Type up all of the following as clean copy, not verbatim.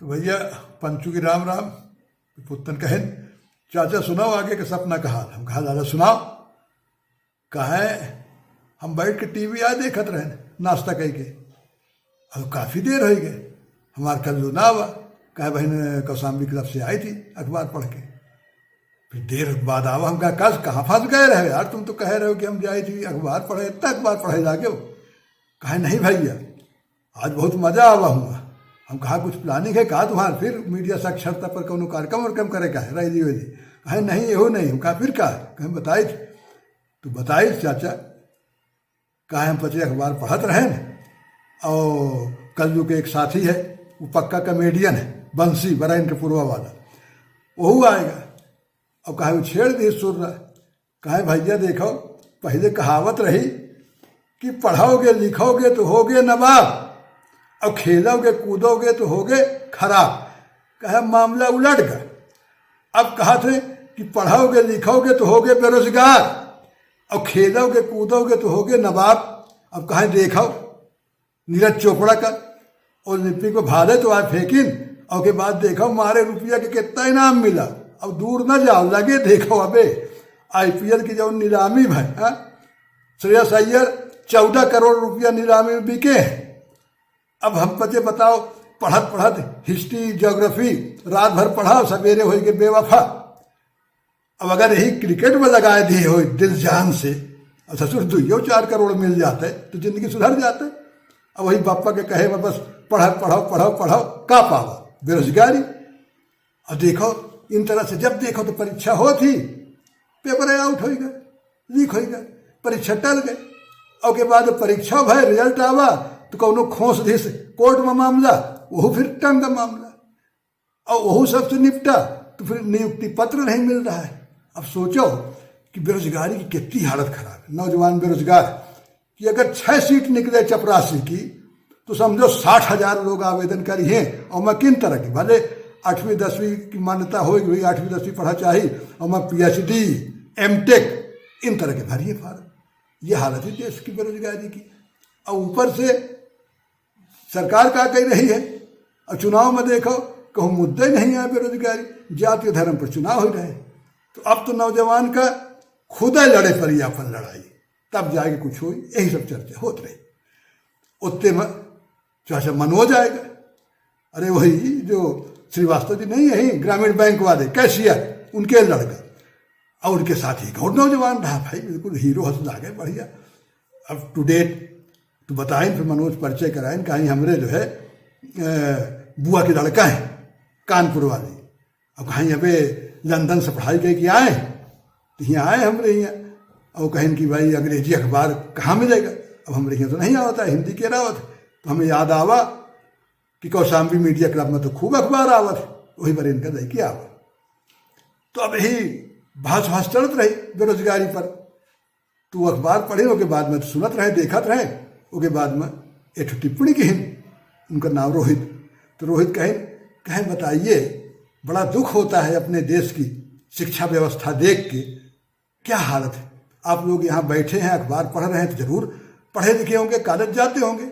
तो भैया पंचू की राम राम। पुतन कहन चाचा सुनाओ आगे का सपना का हाल। हम कहा दादा सुनाओ। कहे हम बैठ के टीवी आज देखत रहे नाश्ता कह के, अब काफ़ी देर हो गए हमारे कल ना हुआ। कहे बहन कौशाम्बी क्लब से आई थी अखबार पढ़ के, फिर देर बाद आवा। हम कहा कल कहाँ फंस गए रहे यार, तुम तो कह रहे हो कि हम जाई थी अखबार पढ़े, इतना अखबार पढ़े जाके हो। कहे नहीं भैया आज बहुत मज़ा आवा हुआ। हम कहा कुछ प्लानिंग है, कहा तुम्हारे फिर मीडिया साक्षरता पर कोनो कार्यक्रम वर्क्रम करे का है रही हुई। कहे नहीं एहो नहीं। हम कहा फिर कहा कहें बताई थी। तो बताई चाचा। कहा हम पचे अखबार पढ़त रहे न, और कल के एक साथी है वो पक्का कॉमेडियन है, बंसी बराइन के पूर्वा वाला, वहू आएगा। और कहे वो छेड़ दी सुर रहा। कहे भैया देखो पहले कहावत रही कि पढ़ोगे लिखोगे तो होगे नवाब, और खेलोगे कूदोगे तो होगे खराब। कहे मामला उलट गया। अब कहा थे कि पढ़ोगे लिखोगे तो होगे बेरोजगार, और खेलोगे कूदोगे तो होगे नवाब। अब कहे देखो नीरज चोपड़ा का ओलंपिक में भाले तो आज फेंकिन, और के बाद देखो मारे रुपया के कितना इनाम मिला। अब दूर न जाओ लगे देखो अबे IPL की जो नीलामी है, श्रेयस अय्यर 14 करोड़ रुपया नीलामी में बिके हैं। अब हम पचे बताओ पढ़त पढ़त हिस्ट्री ज्योग्राफी रात भर पढ़ाओ, सवेरे हो गए बेवफा। अब अगर यही क्रिकेट में लगाए दिए हो दिल जान से, अब ससुर 2-4 करोड़ मिल जाते तो जिंदगी सुधर जाते। अब वही बापा के कहे बस पढ़ाओ पढ़ाओ पढ़ाओ पढ़ाओ का पावा बेरोजगारी। और देखो इन तरह से जब देखो तो परीक्षा हो थी, पेपर आउट हो गए, लीक हो गए, परीक्षा टल गए। और के बाद परीक्षा भय रिजल्ट आवा तो कौनो खोस दिस कोर्ट में मामला, वह फिर टंग का मामला, और वह सबसे निपटा तो फिर नियुक्ति पत्र नहीं मिल रहा है। अब सोचो कि बेरोजगारी की कितनी हालत खराब है। नौजवान बेरोजगार कि अगर 6 सीट निकले चपरासी की तो समझो 60,000 लोग आवेदन करी हैं। और मैं किन तरह की भले 8वीं 10वीं की मान्यता होगी, 8वीं 10वीं पढ़ा चाहिए, और मैं PhD MTech इन तरह के भरिए फार्म। ये हालत है देश की बेरोजगारी की। और ऊपर से सरकार क्या कह रही है, और चुनाव में देखो कहूँ मुद्दे नहीं है बेरोजगारी, जाति धर्म पर चुनाव हो रहे। तो अब तो नौजवान का खुद लड़े पर ही अपन लड़ाई, तब जाके कुछ हो। यही सब चर्चा होते रही। उतने में चाचा मनोज आएगा। अरे वही जो श्रीवास्तव जी नहीं है ग्रामीण बैंक वाले कैशियर, उनके लड़का, और उनके साथ ही और नौजवान रहा भाई, बिल्कुल हीरो हंस लागे बढ़िया। अब टू डेट तो बताएं, फिर मनोज परिचय कराएं। कहीं हमरे जो है बुआ के लड़का है कानपुर वाले, अब कहीं अबे लंदन से पढ़ाई करके आए तो यहाँ आए हमरे यहाँ, और कहें कि भाई अंग्रेजी अखबार कहाँ मिलेगा। अब हमरे यहाँ तो नहीं आता है, हिंदी के रावत। तो हमें याद आवा कि कौशाम्बी मीडिया क्लब में तो खूब अखबार आवत है, वही पर इनका दही के आवा। तो अब यही भाष चलत रही बेरोजगारी पर। तो अखबार पढ़े उसके बाद में तो सुनत रहे देखत रहे। उसके बाद में एक टिप्पणी की उनका नाम रोहित। तो रोहित कहें बताइए बड़ा दुख होता है अपने देश की शिक्षा व्यवस्था देख के, क्या हालत है। आप लोग यहाँ बैठे हैं अखबार पढ़ रहे हैं तो जरूर पढ़े लिखे होंगे, कॉलेज जाते होंगे,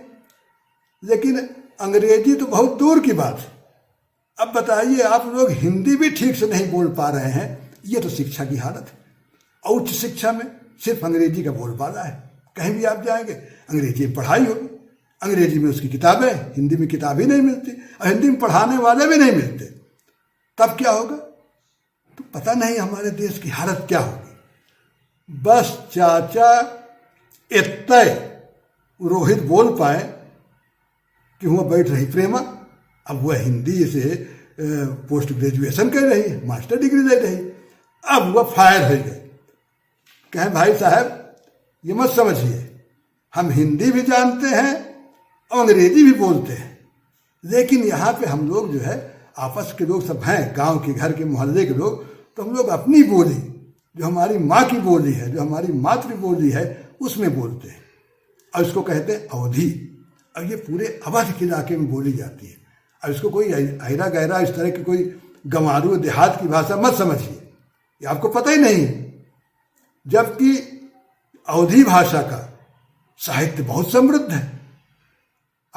लेकिन अंग्रेजी तो बहुत दूर की बात है। अब बताइए आप लोग हिंदी भी ठीक से नहीं बोल पा रहे हैं। ये तो शिक्षा की हालत है। उच्च शिक्षा में सिर्फ अंग्रेजी का बोलबाला है। कहीं भी आप जाएंगे अंग्रेजी में पढ़ाई होगी, अंग्रेजी में उसकी किताबें, हिंदी में किताबें नहीं मिलती, और हिंदी में पढ़ाने वाले भी नहीं मिलते। तब क्या होगा? तो पता नहीं हमारे देश की हालत क्या होगी। बस चाचा इतने रोहित बोल पाए कि वह बैठ रही प्रेमा। अब वह हिंदी से पोस्ट ग्रेजुएशन कर रही है, मास्टर डिग्री ले रही। अब वह फायर हो गए। कहें भाई साहब ये मत समझिए, हम हिंदी भी जानते हैं और अंग्रेजी भी बोलते हैं, लेकिन यहाँ पे हम लोग जो है आपस के लोग सब हैं, गांव के घर के मोहल्ले के लोग, तो हम लोग अपनी बोली जो हमारी माँ की बोली है, जो हमारी मातृ बोली है, उसमें बोलते हैं। और इसको कहते हैं अवधी। अब ये पूरे अवध के इलाके में बोली जाती है। अब इसको कोई अहरा गहरा इस तरह की कोई गंवारू देहात की भाषा मत समझिए, ये आपको पता ही नहीं। जबकि अवधी भाषा का साहित्य बहुत समृद्ध है।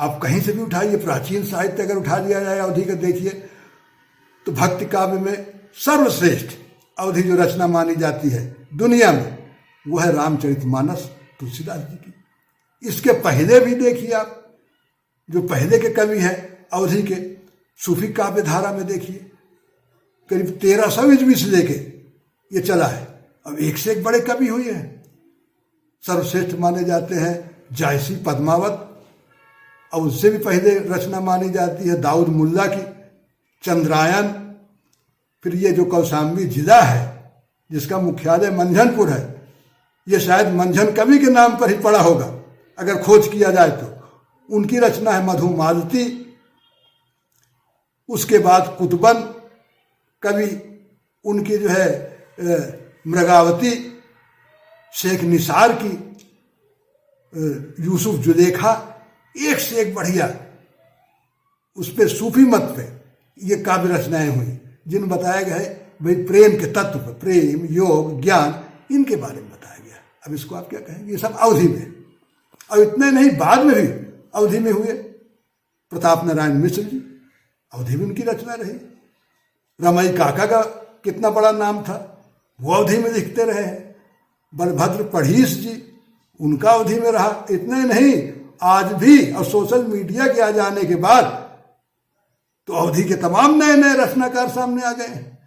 आप कहीं से भी उठाइए, प्राचीन साहित्य अगर उठा लिया जाए अवधि का देखिए तो भक्ति काव्य में सर्वश्रेष्ठ अवधि जो रचना मानी जाती है दुनिया में वो है रामचरितमानस तुलसीदास जी की। इसके पहले भी देखिए आप, जो पहले के कवि हैं अवधि के, सूफी काव्य धारा में देखिए करीब 1300 ईस्वी से लेके ये चला है। अब एक से एक बड़े कवि हुए हैं। सर्वश्रेष्ठ माने जाते हैं जायसी पद्मावत, और उससे भी पहले रचना मानी जाती है दाऊद मुल्ला की चंद्रायन। फिर ये जो कौशाम्बी जिला है जिसका मुख्यालय मंझनपुर है, ये शायद मंझन कवि के नाम पर ही पड़ा होगा अगर खोज किया जाए तो। उनकी रचना है मधुमालती। उसके बाद कुतुबन कवि, उनकी जो है मृगावती, शेख निसार की यूसुफ जुलेखा, एक से एक बढ़िया उस पर सूफी मत पे ये काव्य रचनाएं हुई जिन बताया गया है भाई प्रेम के तत्व पर, प्रेम योग ज्ञान इनके बारे में बताया गया। अब इसको आप क्या कहेंगे, ये सब अवधि में। और इतने नहीं, बाद में भी अवधि में हुए। प्रताप नारायण मिश्र जी, अवधि में उनकी रचना रही। रमई काका का कितना बड़ा नाम था, वो अवधि में लिखते रहे हैं। बलभद्र पढ़ीस जी, उनका अवधि में रहा। इतने नहीं, आज भी और सोशल मीडिया के आ जाने के बाद तो अवधि के तमाम नए नए रचनाकार सामने आ गए हैं।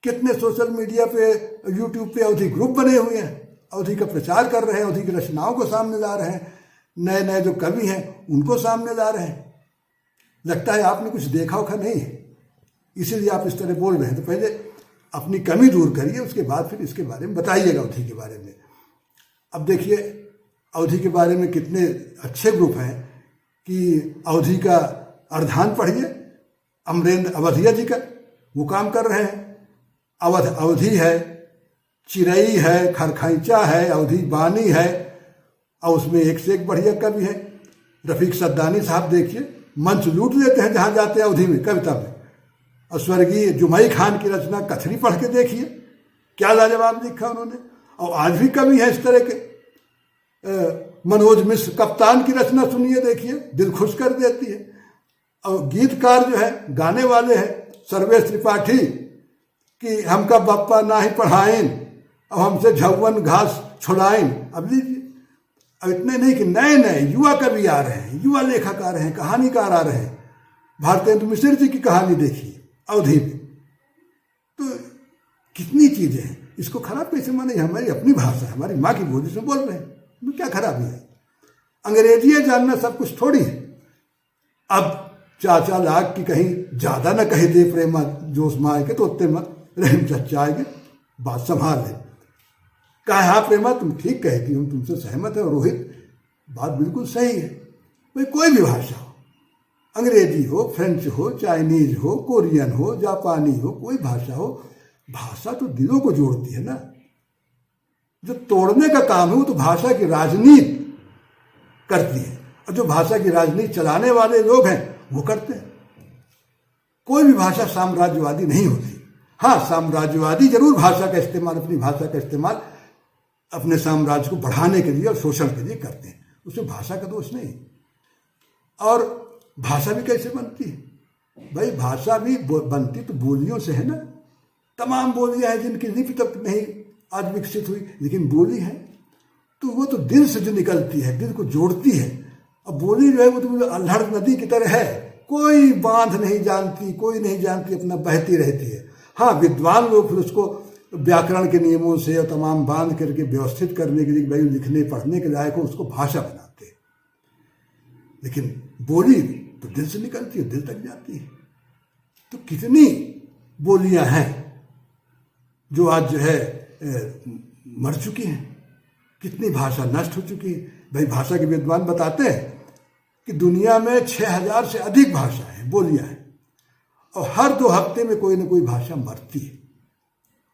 कितने सोशल मीडिया पे, यूट्यूब पे अवधि ग्रुप बने हुए हैं, अवधि का प्रचार कर रहे हैं, अवधि की रचनाओं को सामने ला रहे हैं, नए नए जो कवि हैं उनको सामने ला रहे हैं। लगता है आपने कुछ देखा उखा नहीं है, इसीलिए आप इस तरह बोल रहे हैं। तो पहले अपनी कमी दूर करिए, उसके बाद फिर इसके बारे में बताइएगा अवधि के बारे में। अब देखिए अवधि के बारे में कितने अच्छे ग्रुप हैं कि अवधि का अर्धान पढ़िए, अमरेंद्र अवधिया जी का, वो काम कर रहे हैं। अवधि है, चिरई है, खरखैचा है, अवधि बानी है, और उसमें एक से एक बढ़िया कवि है। रफीक सद्दानी साहब देखिए मंच लूट लेते हैं जहाँ जाते हैं अवधि में, कविता में। और स्वर्गीय जुमई खान की रचना कथरी पढ़ के देखिए, क्या लाजवाब लिखा उन्होंने। और आज भी कवि है इस तरह के। मनोज मिश्र कप्तान की रचना सुनिए, देखिए, दिल खुश कर देती है। और गीतकार जो है, गाने वाले हैं सर्वेश त्रिपाठी कि हमका बप्पा ना ही पढ़ाएं और हमसे झौवन घास छुड़ाएं। अब लीजिए, अब इतने नहीं कि नए नए युवा कवि आ रहे हैं, युवा लेखक आ रहे हैं, कहानीकार आ रहे हैं। भारतेंदु मिश्र जी की कहानी देखिए अवधि में। तो कितनी चीजें हैं, इसको खराब कैसे माने? हमारी अपनी भाषा है, हमारी माँ की बोली से बोल रहे हैं, में क्या खराबी है? अंग्रेजी जानना सब कुछ थोड़ी है। अब चाचा लाग की कहीं ज्यादा न कही दे प्रेमा जोश माए के तो उत्ते मत रहम चचाएगे, बात संभाल ले। कहा हाँ प्रेमा तुम ठीक कहती हो, तुमसे सहमत है। और रोहित बात बिल्कुल सही है। भाई कोई भी भाषा हो, अंग्रेजी हो, फ्रेंच हो, चाइनीज हो, कोरियन हो, जापानी हो, कोई भाषा हो, भाषा तो दिलों को जोड़ती है ना। जो तोड़ने का काम है वो तो भाषा की राजनीति करती है, और जो भाषा की राजनीति चलाने वाले लोग हैं वो करते हैं। कोई भी भाषा साम्राज्यवादी नहीं होती। हाँ, साम्राज्यवादी जरूर भाषा का इस्तेमाल, अपनी भाषा का इस्तेमाल अपने साम्राज्य को बढ़ाने के लिए और शोषण के लिए करते हैं, उसमें भाषा का दोष नहीं। और भाषा भी कैसे बनती है? भाई भाषा भी बनती तो बोलियों से है ना। तमाम बोलियां हैं जिनकी लिपि तक नहीं आज विकसित हुई, लेकिन बोली है तो वो तो दिल से जो निकलती है, दिल को जोड़ती है। अब बोली जो है वो तो अल्हड़ नदी की तरह है, कोई बांध नहीं जानती, कोई नहीं जानती, अपना बहती रहती है। हाँ, विद्वान लोग फिर उसको व्याकरण के नियमों से और तमाम बांध करके व्यवस्थित करने के लिए भाई लिखने पढ़ने के लायक हो उसको भाषा बनाते हैं। लेकिन बोली तो दिल से निकलती है, दिल तक जाती है। तो कितनी बोलियां हैं जो आज जो है मर चुकी हैं, कितनी भाषा नष्ट हो चुकी है। भाई भाषा के विद्वान बताते हैं कि दुनिया में 6000 से अधिक भाषाएं, बोलियां हैं, और हर 2 हफ्ते में कोई ना कोई भाषा मरती है।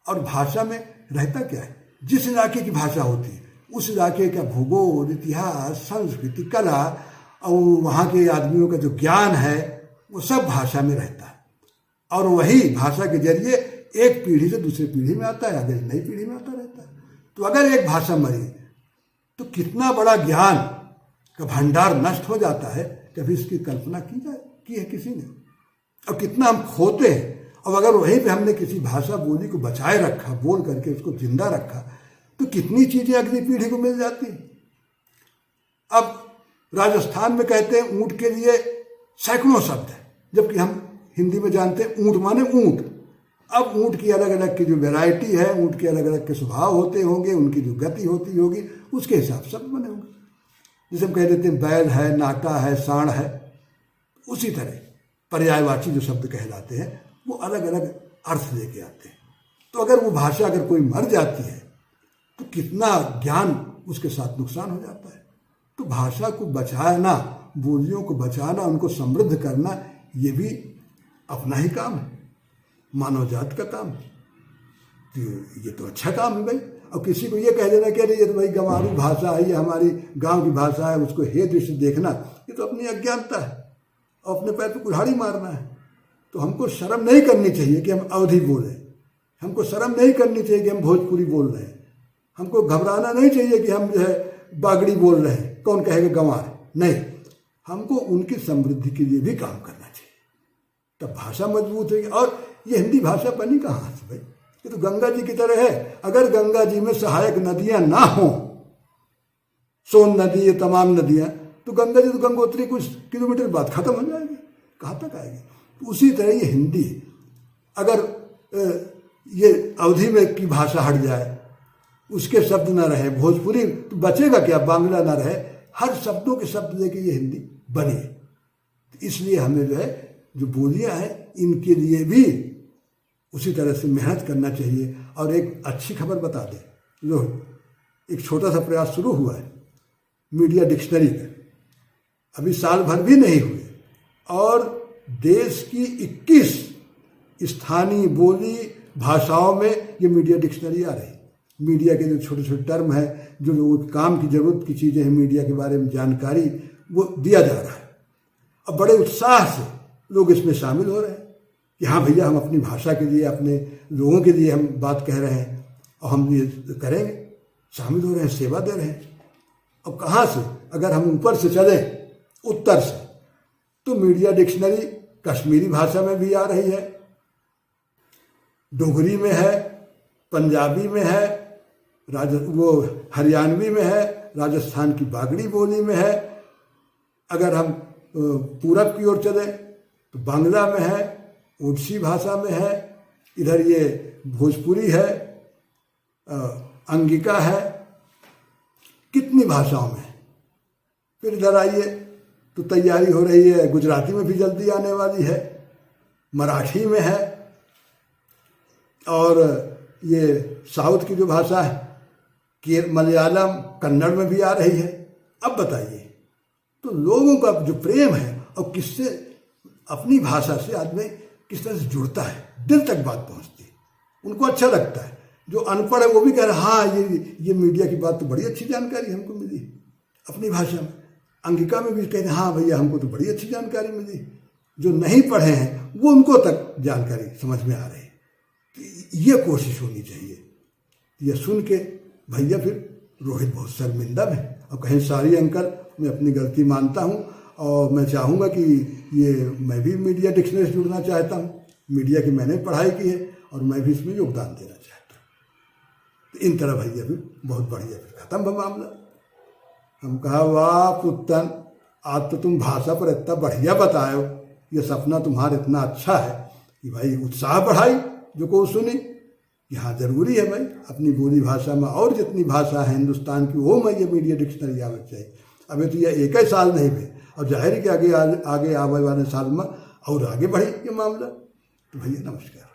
और भाषा में रहता क्या है? जिस इलाके की भाषा होती है उस इलाके का भूगोल, इतिहास, संस्कृति, कला और वहाँ के आदमियों का जो ज्ञान है वो सब भाषा में रहता है। और वही भाषा के जरिए एक पीढ़ी से दूसरी पीढ़ी में आता है, अगर नई पीढ़ी में आता रहता है। तो अगर एक भाषा मरी तो कितना बड़ा ज्ञान का भंडार नष्ट हो जाता है कभी इसकी कल्पना की है किसी ने? और कितना हम खोते हैं। अब अगर वहीं पे हमने किसी भाषा बोली को बचाए रखा, बोल करके उसको जिंदा रखा, तो कितनी चीजें अगली पीढ़ी को मिल जाती। अब राजस्थान में कहते हैं ऊंट के लिए सैकड़ों शब्द है, जबकि हम हिंदी में जानते हैं ऊंट माने ऊंट। अब ऊंट की अलग अलग की जो वैरायटी है, ऊंट के अलग अलग के स्वभाव होते होंगे, उनकी जो गति होती होगी, उसके हिसाब से शब्द बने होंगे। जैसे हम कह देते हैं बैल है, नाका है, सांड है, उसी तरह पर्यायवाची जो शब्द कहलाते हैं वो अलग अलग अर्थ लेके आते हैं। तो अगर वो भाषा अगर कोई मर जाती है तो कितना ज्ञान उसके साथ नुकसान हो जाता है। तो भाषा को बचाना, बोलियों को बचाना, उनको समृद्ध करना, ये भी अपना ही काम है, मानव जात का काम है। तो ये तो अच्छा काम है भाई। और किसी को ये कह देना कि अरे ये तो भाई गंवारू भाषा है, ये हमारी गांव की भाषा है, उसको हे दृष्टि देखना, ये तो अपनी अज्ञानता है और अपने पैर पर कुल्हाड़ी मारना है। तो हमको शर्म नहीं करनी चाहिए कि हम अवधी बोलें, हमको शर्म नहीं करनी चाहिए कि हम भोजपुरी बोल रहे हैं, हमको घबराना नहीं चाहिए कि हम जो है बागड़ी बोल रहे हैं, कौन कहेगा गंवार। नहीं, हमको उनकी समृद्धि के लिए भी काम करना चाहिए, तब भाषा मजबूत होगी। और ये हिंदी भाषा बनी कहाँ से भाई? ये तो गंगा जी की तरह है। अगर गंगा जी में सहायक नदियां ना हो, सोन नदी, ये तमाम नदियां, तो गंगा जी तो गंगोत्री कुछ किलोमीटर बाद खत्म हो जाएगी, कहाँ तक आएगी? तो उसी तरह ये हिंदी, अगर ये अवधि में की भाषा हट जाए, उसके शब्द ना रहे, भोजपुरी तो बचेगा क्या, बांग्ला ना रहे, हर शब्दों के शब्द लेके ये हिंदी बनी है। तो इसलिए हमें जो है जो बोलियां हैं इनके लिए भी उसी तरह से मेहनत करना चाहिए। और एक अच्छी खबर बता दें, लो एक छोटा सा प्रयास शुरू हुआ है मीडिया डिक्शनरी का, अभी साल भर भी नहीं हुए, और देश की 21 स्थानीय बोली भाषाओं में ये मीडिया डिक्शनरी आ रही। मीडिया के जो छोटे छोटे टर्म है, जो लोगों के काम की जरूरत की चीज़ें हैं, मीडिया के बारे में जानकारी, वो दिया जा रहा है। अब बड़े उत्साह से लोग इसमें शामिल हो रहे हैं कि हाँ भैया, हम अपनी भाषा के लिए, अपने लोगों के लिए हम बात कह रहे हैं और हम ये करेंगे, शामिल हो रहे हैं, सेवा दे रहे हैं। अब कहाँ से, अगर हम ऊपर से चलें, उत्तर से, तो मीडिया डिक्शनरी कश्मीरी भाषा में भी आ रही है, डोगरी में है, पंजाबी में है, वो हरियाणवी में है, राजस्थान की बागड़ी बोली में है। अगर हम पूरब की ओर चले तो बांग्ला में है, ओडिसी भाषा में है, इधर ये भोजपुरी है, अंगिका है, कितनी भाषाओं में। फिर इधर आइए तो तैयारी हो रही है, गुजराती में भी जल्दी आने वाली है, मराठी में है, और ये साउथ की जो भाषा है कि मलयालम, कन्नड़ में भी आ रही है। अब बताइए, तो लोगों का जो प्रेम है और किससे, अपनी भाषा से आदमी किस तरह से जुड़ता है, दिल तक बात पहुंचती है, उनको अच्छा लगता है। जो अनपढ़ है वो भी कह रहा है हाँ ये मीडिया की बात तो बड़ी अच्छी जानकारी हमको मिली अपनी भाषा में। अंगिका में भी कहते हैं हाँ भैया, हमको तो बड़ी अच्छी जानकारी मिली। जो नहीं पढ़े हैं वो उनको तक जानकारी समझ में आ रही है। ये कोशिश होनी चाहिए। ये सुन के भैया फिर रोहित बहुत शर्मिंदा है और कहें सॉरी अंकल, मैं अपनी गलती मानता हूँ और मैं चाहूँगा कि ये मैं भी मीडिया डिक्शनरी से जुड़ना चाहता हूँ, मीडिया की मैंने पढ़ाई की है और मैं भी इसमें योगदान देना चाहता हूँ। तो इन तरह भैया भी बहुत बढ़िया, फिर खत्म हुआ मामला। हम कहा वाह पुत्तन, आज तो तुम भाषा पर इतना बढ़िया बताए, ये सपना तुम्हारा इतना अच्छा है कि भाई उत्साह बढ़ाई जो को सुनी। यहाँ जरूरी है भाई अपनी बोली भाषा में और जितनी भाषा है हिंदुस्तान की वो में ये मीडिया डिक्शनरी आना चाहिए। अभी तो यह एक ही साल नहीं हुए और जाहिर है कि आगे आगे आने वाले साल में और आगे बढ़े ये मामला। तो भैया नमस्कार।